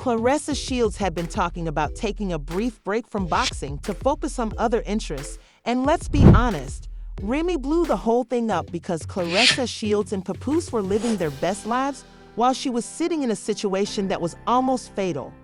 Claressa Shields had been talking about taking a brief break from boxing to focus on other interests, and let's be honest, Remy blew the whole thing up because Claressa Shields and Papoose were living their best lives while she was sitting in a situation that was almost fatal.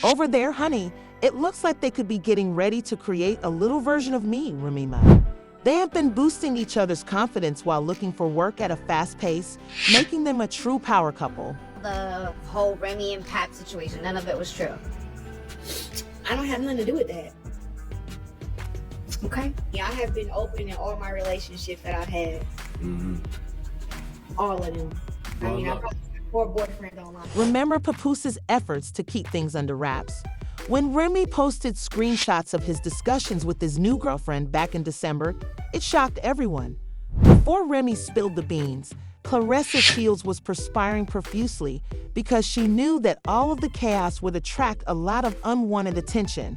Over there, honey, it looks like they could be getting ready to create a little version of me, Remy. They have been boosting each other's confidence while looking for work at a fast pace, making them a true power couple. The whole Remy and Pap situation, none of it was true. I don't have nothing to do with that. Okay. Yeah, I have been open in all my relationships that I've had. All of them. I mean, I probably have 4 boyfriends online. Remember Papoose's efforts to keep things under wraps? When Remy posted screenshots of his discussions with his new girlfriend back in December, it shocked everyone. Before Remy spilled the beans, Claressa Shields was perspiring profusely because she knew that all of the chaos would attract a lot of unwanted attention.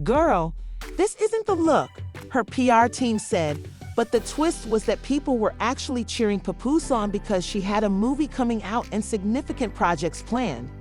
"Girl, this isn't the look," her PR team said, but the twist was that people were actually cheering Papoose on because she had a movie coming out and significant projects planned.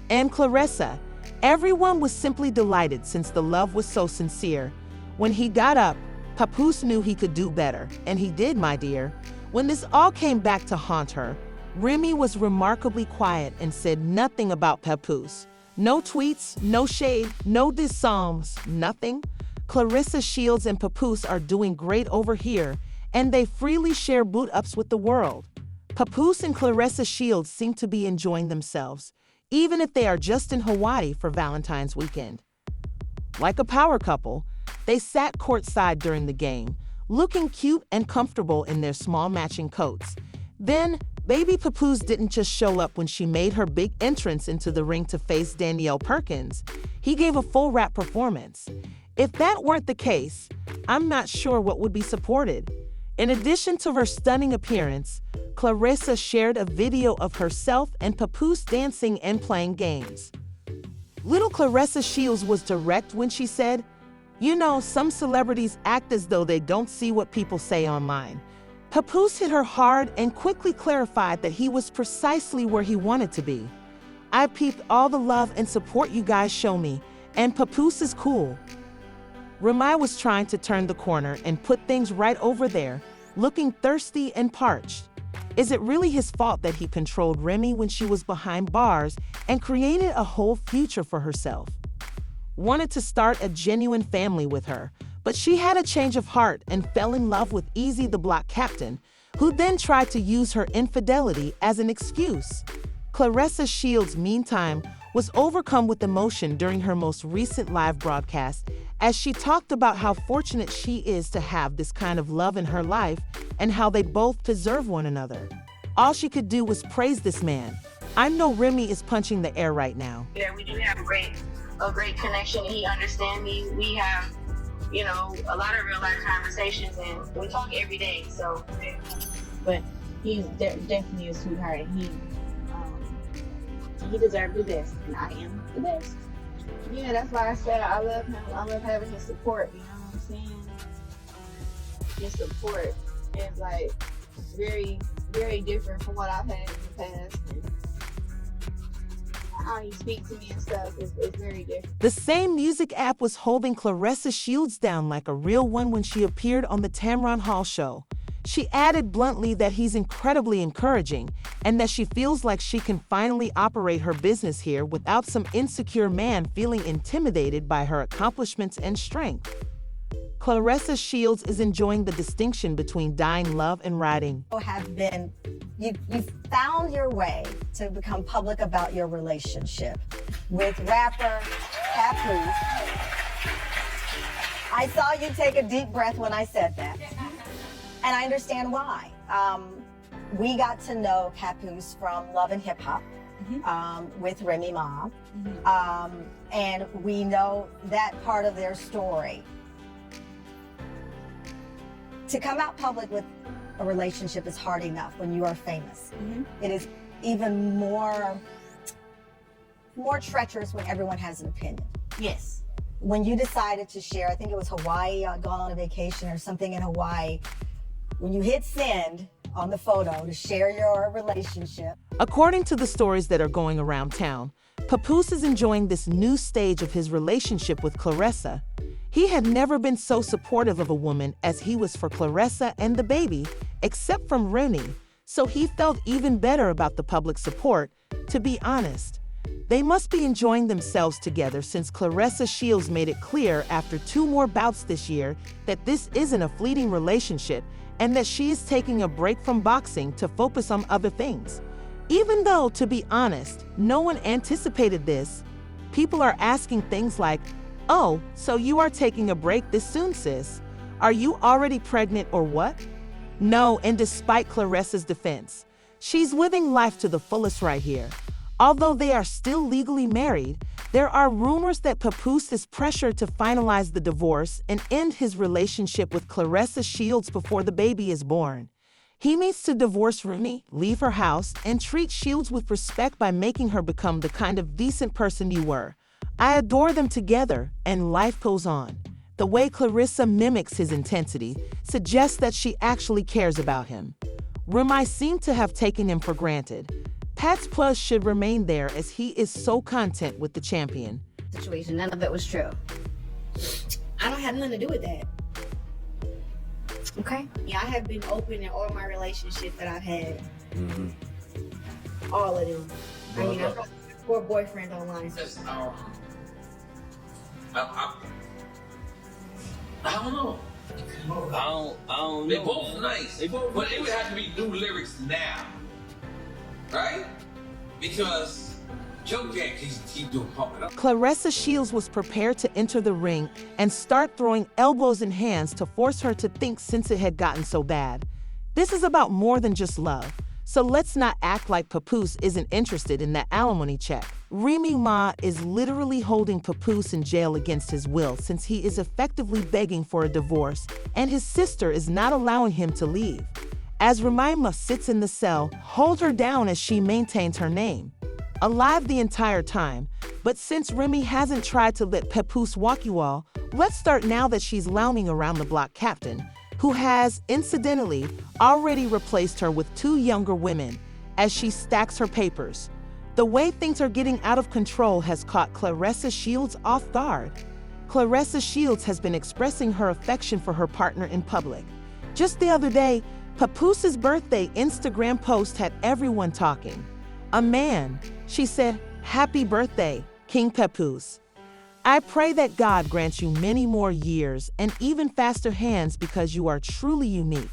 And Claressa, everyone was simply delighted since the love was so sincere. When he got up, Papoose knew he could do better, and he did, my dear. When this all came back to haunt her, Remy was remarkably quiet and said nothing about Papoose. No tweets, no shade, no diss-songs, nothing. Claressa Shields and Papoose are doing great over here, and they freely share boot-ups with the world. Papoose and Claressa Shields seem to be enjoying themselves, even if they are just in Hawaii for Valentine's weekend. Like a power couple, they sat courtside during the game, looking cute and comfortable in their small matching coats. Then, baby Papoose didn't just show up when she made her big entrance into the ring to face Danielle Perkins. He gave a full rap performance. If that weren't the case, I'm not sure what would be supported. In addition to her stunning appearance, Claressa shared a video of herself and Papoose dancing and playing games. Little Claressa Shields was direct when she said, "You know, some celebrities act as though they don't see what people say online." Papoose hit her hard and quickly clarified that he was precisely where he wanted to be. "I peeped all the love and support you guys show me, and Papoose is cool." Remy was trying to turn the corner and put things right over there, looking thirsty and parched. Is it really his fault that he controlled Remy when she was behind bars and created a whole future for herself? Wanted to start a genuine family with her, but she had a change of heart and fell in love with Easy the Block Captain, who then tried to use her infidelity as an excuse. Claressa Shields, meantime, was overcome with emotion during her most recent live broadcast as she talked about how fortunate she is to have this kind of love in her life and how they both deserve one another. All she could do was praise this man. "I know Remy is punching the air right now." Yeah, we do have a great connection, and he understands me. We have, a lot of real life conversations, and we talk every day. So, But he's definitely a sweetheart, and he deserves the best, and I am the best. Yeah, that's why I said I love him. I love having his support. You know what I'm saying? His support is like very, very different from what I've had in the past. And how he speaks to me and stuff is very different. The same music app was holding Claressa Shields down like a real one when she appeared on the Tamron Hall show. She added bluntly that he's incredibly encouraging and that she feels like she can finally operate her business here without some insecure man feeling intimidated by her accomplishments and strength. Claressa Shields is enjoying the distinction between dying love and riding. You've found your way to become public about your relationship with rapper Papoose. I saw you take a deep breath when I said that. And I understand why. We got to know Papoose from Love and Hip Hop with Remy Ma. And we know that part of their story. To come out public with a relationship is hard enough when you are famous. It is even more treacherous when everyone has an opinion. Yes. When you decided to share, I think it was Hawaii, I'd gone on a vacation or something in Hawaii, when you hit send, on the photo to share your relationship. According to the stories that are going around town, Papoose is enjoying this new stage of his relationship with Claressa. He had never been so supportive of a woman as he was for Claressa and the baby, except from Remy, so he felt even better about the public support, to be honest. They must be enjoying themselves together since Claressa Shields made it clear after 2 more bouts this year that this isn't a fleeting relationship and that she is taking a break from boxing to focus on other things. Even though, to be honest, no one anticipated this, people are asking things like, "Oh, so you are taking a break this soon, sis? Are you already pregnant or what?" No, and despite Claressa's defense, she's living life to the fullest right here. Although they are still legally married, there are rumors that Papoose is pressured to finalize the divorce and end his relationship with Claressa Shields before the baby is born. He needs to divorce Remy, leave her house, and treat Shields with respect by making her become the kind of decent person you were. I adore them together, and life goes on. The way Claressa mimics his intensity suggests that she actually cares about him. Remy seemed to have taken him for granted. Pat's plus should remain there as he is so content with the champion. Situation, none of it was true. I don't have nothing to do with that. Okay? Yeah, I have been open in all my relationships that I've had. All of them. I mean, I've got 4 boyfriends online. I don't know. I don't They know. both Man. nice. They both But nice. it would have to be new lyrics now. Right? Because Joe can't keep doing pump it up. Claressa Shields was prepared to enter the ring and start throwing elbows and hands to force her to think since it had gotten so bad. This is about more than just love, so let's not act like Papoose isn't interested in that alimony check. Remy Ma is literally holding Papoose in jail against his will since he is effectively begging for a divorce and his sister is not allowing him to leave. As Remy Ma sits in the cell, hold her down as she maintains her name. Alive the entire time, but since Remy hasn't tried to let Papoose walk you all, let's start now that she's lounging around the block captain, who has, incidentally, already replaced her with 2 younger women as she stacks her papers. The way things are getting out of control has caught Claressa Shields off guard. Claressa Shields has been expressing her affection for her partner in public. Just the other day, Papoose's birthday Instagram post had everyone talking. A man, she said, "Happy birthday, King Papoose. I pray that God grants you many more years and even faster hands because you are truly unique.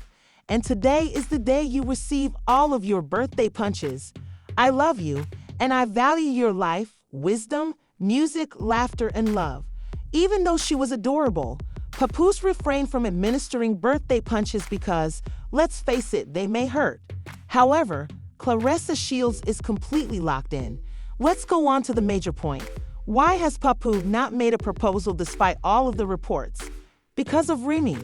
And today is the day you receive all of your birthday punches. I love you, and I value your life, wisdom, music, laughter, and love." Even though she was adorable, Papoose refrained from administering birthday punches because, let's face it, they may hurt. However, Claressa Shields is completely locked in. Let's go on to the major point. Why has Papoose not made a proposal despite all of the reports? Because of Remy.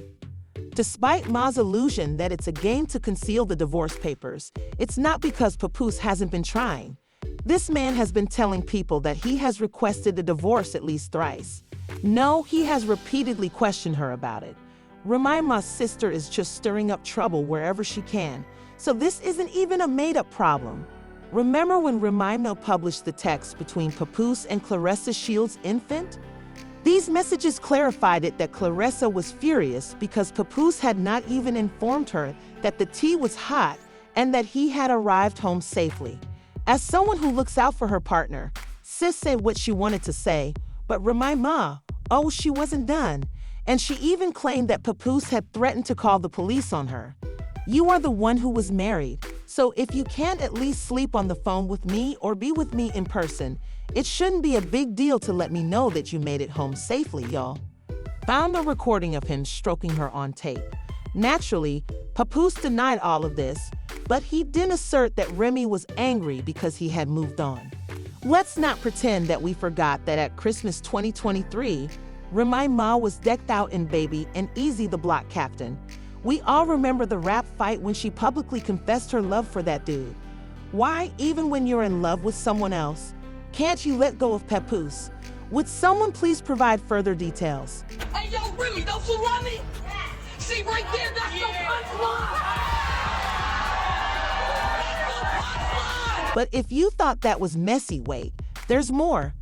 Despite Ma's illusion that it's a game to conceal the divorce papers, it's not because Papoose hasn't been trying. This man has been telling people that he has requested a divorce at least thrice. No, he has repeatedly questioned her about it. Remy Ma's sister is just stirring up trouble wherever she can, so this isn't even a made-up problem. Remember when Remy Ma published the text between Papoose and Claressa Shields' infant? These messages clarified it that Claressa was furious because Papoose had not even informed her that the tea was hot and that he had arrived home safely. As someone who looks out for her partner, Sis said what she wanted to say, but Remy Ma, oh, she wasn't done. And she even claimed that Papoose had threatened to call the police on her. You are the one who was married, so if you can't at least sleep on the phone with me or be with me in person, it shouldn't be a big deal to let me know that you made it home safely, y'all. Found a recording of him stroking her on tape. Naturally, Papoose denied all of this, but he did assert that Remy was angry because he had moved on. Let's not pretend that we forgot that at Christmas 2023, Remy Ma was decked out in Baby and Easy the Block Captain. We all remember the rap fight when she publicly confessed her love for that dude. Why, even when you're in love with someone else, can't you let go of Papoose? Would someone please provide further details? Hey, yo, Remy, don't you love me? See, right there, that's your punchline. But if you thought that was messy, wait, there's more.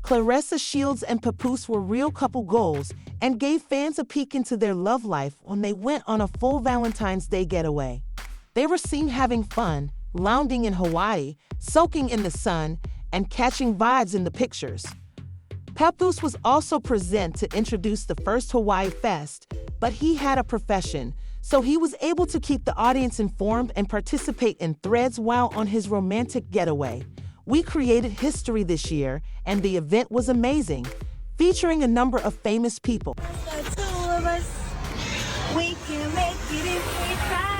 Claressa Shields and Papoose were real couple goals and gave fans a peek into their love life when they went on a full Valentine's Day getaway. They were seen having fun, lounging in Hawaii, soaking in the sun, and catching vibes in the pictures. Papoose was also present to introduce the first Hawaii Fest, but he had a profession, so he was able to keep the audience informed and participate in threads while on his romantic getaway. We created history this year, and the event was amazing, featuring a number of famous people. The two of us, we can make it if we try.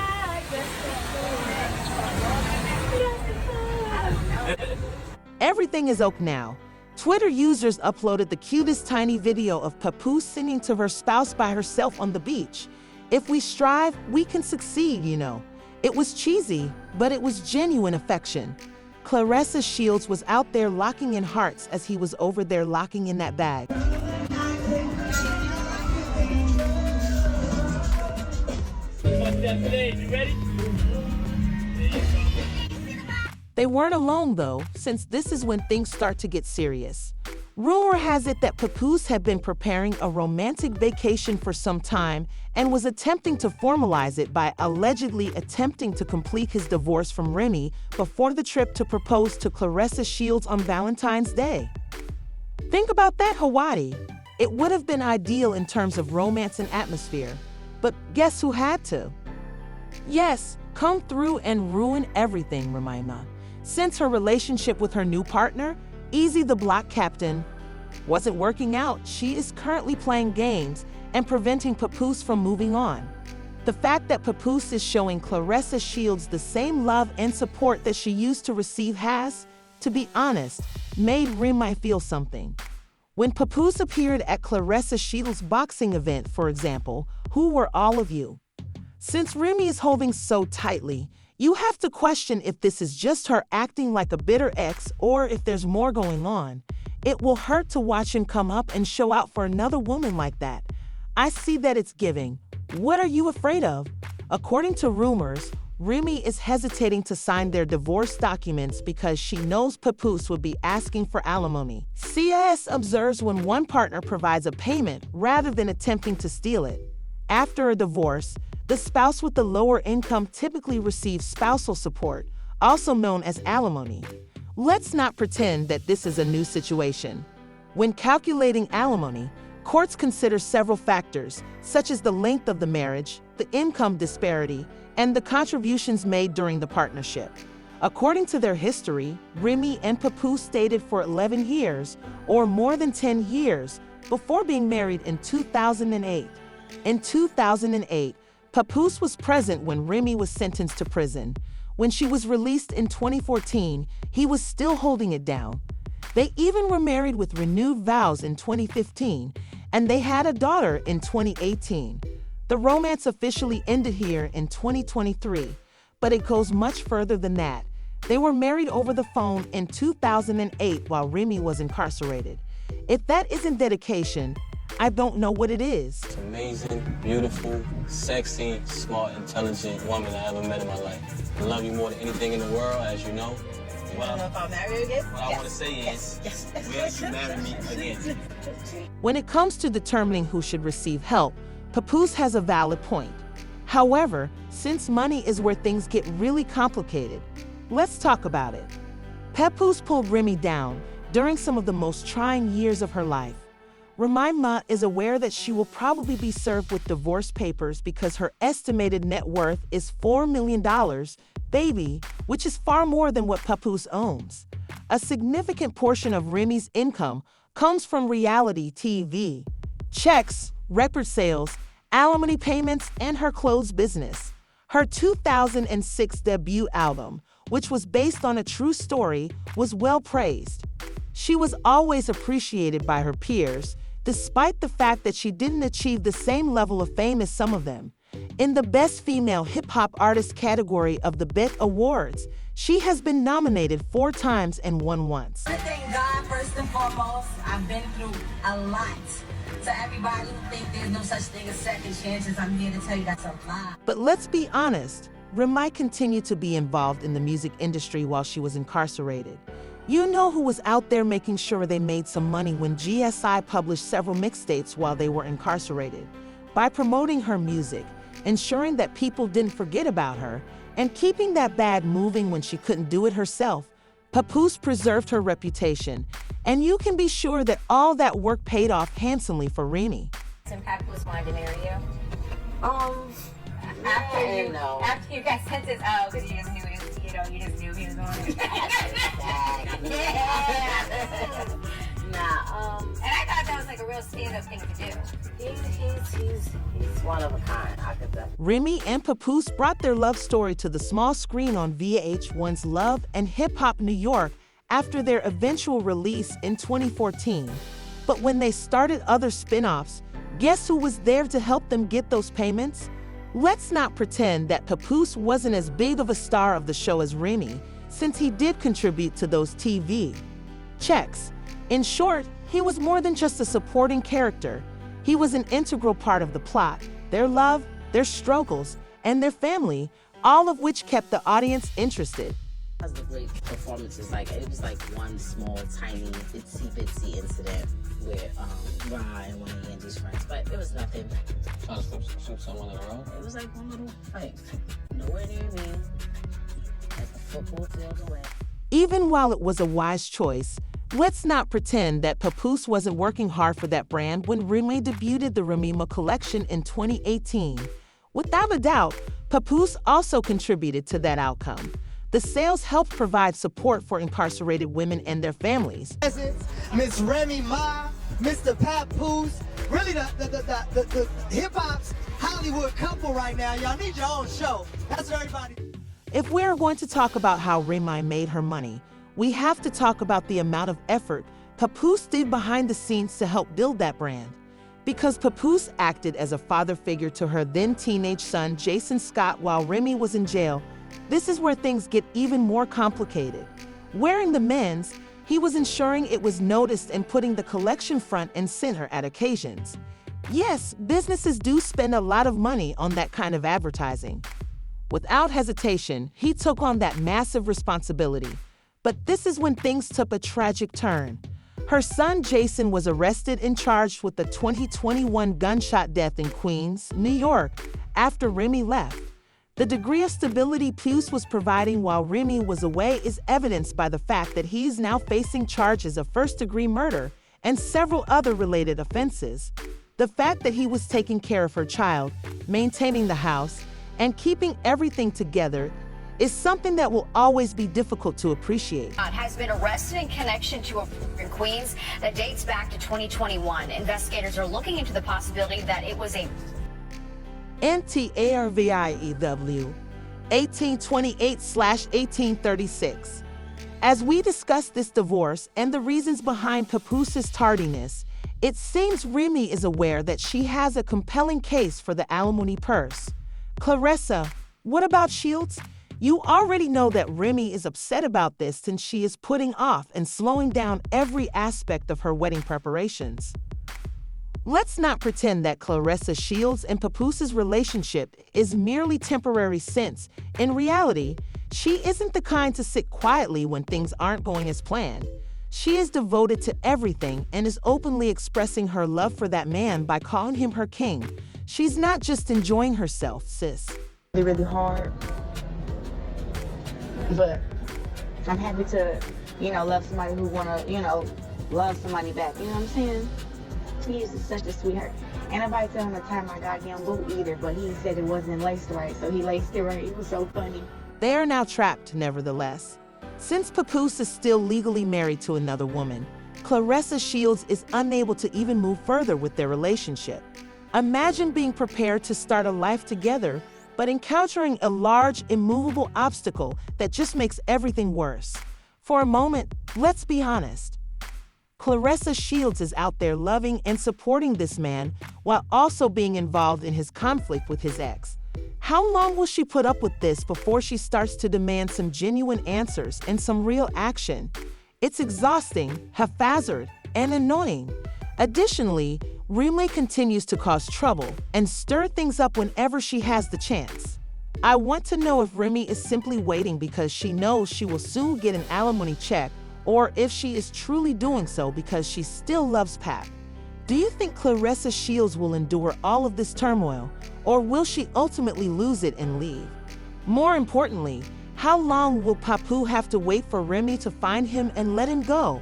Everything is oak now. Twitter users uploaded the cutest tiny video of Papoose singing to her spouse by herself on the beach. If we strive, we can succeed, you know. It was cheesy, but it was genuine affection. Claressa Shields was out there locking in hearts as he was over there locking in that bag. You ready? They weren't alone though, since this is when things start to get serious. Rumor has it that Papoose had been preparing a romantic vacation for some time and was attempting to formalize it by allegedly attempting to complete his divorce from Remy before the trip to propose to Claressa Shields on Valentine's Day. Think about that, Hawaii. It would have been ideal in terms of romance and atmosphere, but guess who had to? Yes, come through and ruin everything, Remy. Since her relationship with her new partner, Easy the Block Captain, wasn't working out, she is currently playing games and preventing Papoose from moving on. The fact that Papoose is showing Claressa Shields the same love and support that she used to receive has, to be honest, made Remy feel something. When Papoose appeared at Claressa Shields' boxing event, for example, who were all of you? Since Remy is holding so tightly, you have to question if this is just her acting like a bitter ex or if there's more going on. It will hurt to watch him come up and show out for another woman like that. I see that it's giving. What are you afraid of? According to rumors, Remy is hesitating to sign their divorce documents because she knows Papoose would be asking for alimony. CIS observes when one partner provides a payment rather than attempting to steal it. After a divorce, the spouse with the lower income typically receives spousal support, also known as alimony. Let's not pretend that this is a new situation. When calculating alimony, courts consider several factors, such as the length of the marriage, the income disparity, and the contributions made during the partnership. According to their history, Remy and Papoose dated for 11 years, or more than 10 years, before being married in 2008. In 2008, Papoose was present when Remy was sentenced to prison. When she was released in 2014, he was still holding it down. They even were married with renewed vows in 2015, and they had a daughter in 2018. The romance officially ended here in 2023, but it goes much further than that. They were married over the phone in 2008 while Remy was incarcerated. If that isn't dedication, I don't know what it is. Amazing, beautiful, sexy, smart, intelligent woman I ever met in my life. I love you more than anything in the world, as you know. I don't know if I'll marry you again. What I want to say is, will you marry me again? When it comes to determining who should receive help, Papoose has a valid point. However, since money is where things get really complicated, let's talk about it. Papoose pulled Remy down during some of the most trying years of her life. Remy is aware that she will probably be served with divorce papers because her estimated net worth is $4 million, baby, which is far more than what Papoose owns. A significant portion of Remy's income comes from reality TV, checks, record sales, alimony payments, and her clothes business. Her 2006 debut album, which was based on a true story, was well praised. She was always appreciated by her peers, despite the fact that she didn't achieve the same level of fame as some of them. In the Best Female Hip-Hop Artist category of the BET Awards, she has been nominated 4 times and won once. I thank God first and foremost. I've been through a lot. To everybody who thinks there's no such thing as second chances, I'm here to tell you that's a lie. But let's be honest, Remy continued to be involved in the music industry while she was incarcerated. You know who was out there making sure they made some money when GSI published several mixtapes while they were incarcerated. By promoting her music, ensuring that people didn't forget about her, and keeping that bag moving when she couldn't do it herself, Papoose preserved her reputation, and you can be sure that all that work paid off handsomely for Remy. And Papoose wanted to marry you. After you got sentenced, because you just knew he was, you just knew he was going to. And I thought that was like a real stand-up thing to do. He's one of a kind, I could say. Remy and Papoose brought their love story to the small screen on VH1's Love and Hip Hop New York after their eventual release in 2014. But when they started other spin-offs, guess who was there to help them get those payments? Let's not pretend that Papoose wasn't as big of a star of the show as Remy, since he did contribute to those TV checks. In short, he was more than just a supporting character. He was an integral part of the plot, their love, their struggles, and their family, all of which kept the audience interested. That was the great performances. It was like one small, tiny, itsy-bitsy incident with Ra and one of Angie's friends, but it was nothing. Trying to shoot someone in a row? It was like one little fight. Nowhere near me. Like a football field away. Even while it was a wise choice, let's not pretend that Papoose wasn't working hard for that brand when Remy debuted the Remy collection in 2018. Without a doubt, Papoose also contributed to that outcome. The sales helped provide support for incarcerated women and their families. Miss Remy Ma, Mr. Papoose, really the hip-hop's Hollywood couple right now. Y'all need your own show. That's for everybody. If we're going to talk about how Remy made her money, we have to talk about the amount of effort Papoose did behind the scenes to help build that brand. Because Papoose acted as a father figure to her then teenage son, Jason Scott, while Remy was in jail, this is where things get even more complicated. Wearing the men's, he was ensuring it was noticed and putting the collection front and center at occasions. Yes, businesses do spend a lot of money on that kind of advertising. Without hesitation, he took on that massive responsibility. But this is when things took a tragic turn. Her son Jason was arrested and charged with the 2021 gunshot death in Queens, New York, after Remy left. The degree of stability Papoose was providing while Remy was away is evidenced by the fact that he is now facing charges of first-degree murder and several other related offenses. The fact that he was taking care of her child, maintaining the house, and keeping everything together is something that will always be difficult to appreciate. Has been arrested in connection to a in Queens that dates back to 2021. Investigators are looking into the possibility that it was a NTARVIEW 1828/1836. As we discuss this divorce and the reasons behind Papoose's tardiness, it seems Remy is aware that she has a compelling case for the alimony purse. Clarissa, what about Shields? You already know that Remy is upset about this since she is putting off and slowing down every aspect of her wedding preparations. Let's not pretend that Clarissa Shields and Papoose's relationship is merely temporary since, in reality, she isn't the kind to sit quietly when things aren't going as planned. She is devoted to everything and is openly expressing her love for that man by calling him her king. She's not just enjoying herself, sis. Really hard. But I'm happy to, love somebody who wanna, love somebody back. You know what I'm saying? He is such a sweetheart. Ain't nobody tell him to tie my goddamn boot either, but he said it wasn't laced right, so he laced it right. It was so funny. They are now trapped, nevertheless. Since Papoose is still legally married to another woman, Clarissa Shields is unable to even move further with their relationship. Imagine being prepared to start a life together, but encountering a large, immovable obstacle that just makes everything worse. For a moment, let's be honest. Clarissa Shields is out there loving and supporting this man while also being involved in his conflict with his ex. How long will she put up with this before she starts to demand some genuine answers and some real action? It's exhausting, haphazard, and annoying. Additionally, Remy continues to cause trouble and stir things up whenever she has the chance. I want to know if Remy is simply waiting because she knows she will soon get an alimony check, or if she is truly doing so because she still loves Pap. Do you think Clarissa Shields will endure all of this turmoil, or will she ultimately lose it and leave? More importantly, how long will Papoose have to wait for Remy to find him and let him go?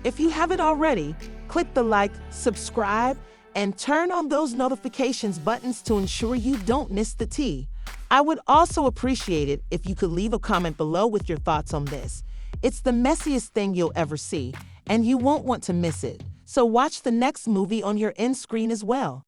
If you haven't already, click the like, subscribe, and turn on those notifications buttons to ensure you don't miss the tea. I would also appreciate it if you could leave a comment below with your thoughts on this. It's the messiest thing you'll ever see, and you won't want to miss it. So watch the next movie on your end screen as well.